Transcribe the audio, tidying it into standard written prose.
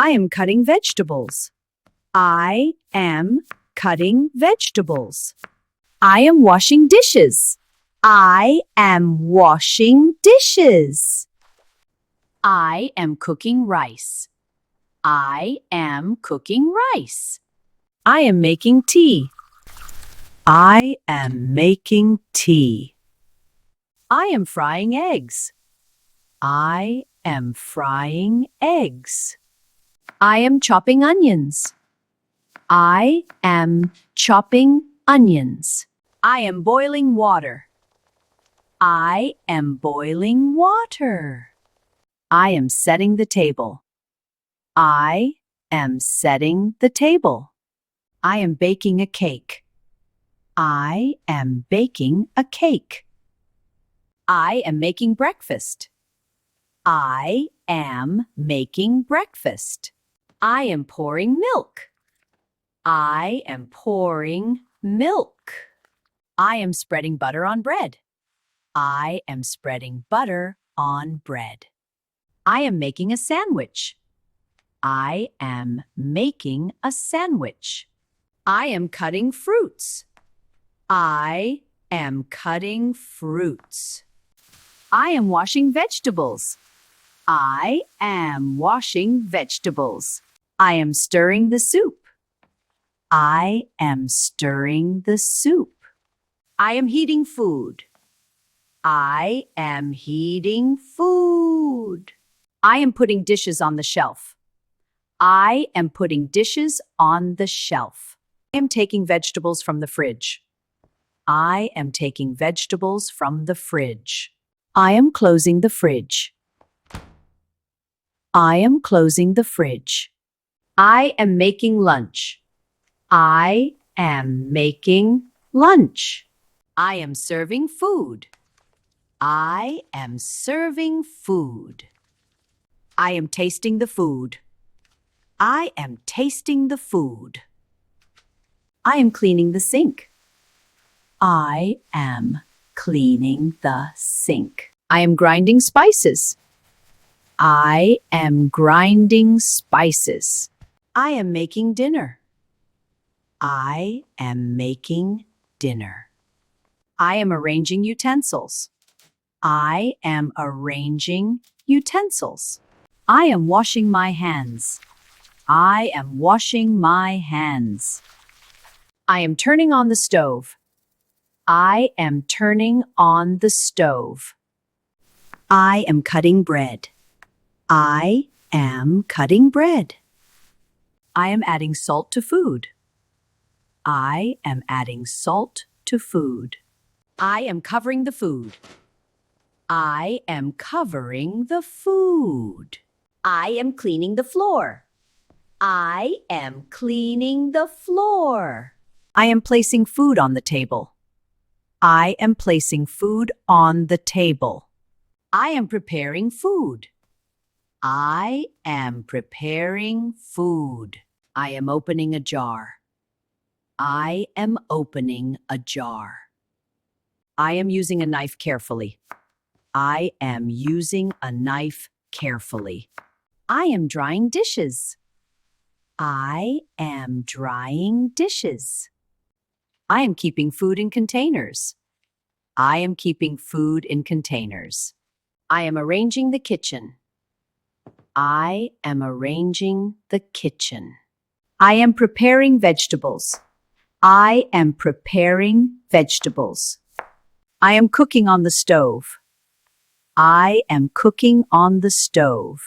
I am cutting vegetables. I am cutting vegetables. I am washing dishes. I am washing dishes. I am cooking rice. I am cooking rice. I am making tea. I am making tea. I am frying eggs. I am frying eggs. I am chopping onions. I am chopping onions. I am boiling water. I am boiling water. I am setting the table. I am setting the table. I am baking a cake. I am baking a cake. I am making breakfast. I am making breakfast. I am pouring milk. I am pouring milk. I am spreading butter on bread. I am spreading butter on bread. I am making a sandwich. I am making a sandwich. I am cutting fruits. I am cutting fruits. I am washing vegetables. I am washing vegetables. I am stirring the soup. I am stirring the soup. I am heating food. I am heating food. I am putting dishes on the shelf. I am putting dishes on the shelf. I am taking vegetables from the fridge. I am taking vegetables from the fridge. I am closing the fridge. I am closing the fridge. I am making lunch. I am making lunch. I am serving food. I am serving food. I am tasting the food. I am tasting the food. I am cleaning the sink. I am cleaning the sink. I am grinding spices. I am grinding spices. I am making dinner. I am making dinner. I am arranging utensils. I am arranging utensils. I am washing my hands. I am washing my hands. I am turning on the stove. I am turning on the stove. I am cutting bread. I am cutting bread. I am adding salt to food. I am adding salt to food. I am covering the food. I am covering the food. I am cleaning the floor. I am cleaning the floor. I am placing food on the table. I am placing food on the table. I am preparing food. I am preparing food. I am opening a jar. I am opening a jar. I am using a knife carefully. I am using a knife carefully. I am drying dishes. I am drying dishes. I am keeping food in containers. I am keeping food in containers. I am arranging the kitchen. I am arranging the kitchen. I am preparing vegetables. I am preparing vegetables. I am cooking on the stove. I am cooking on the stove.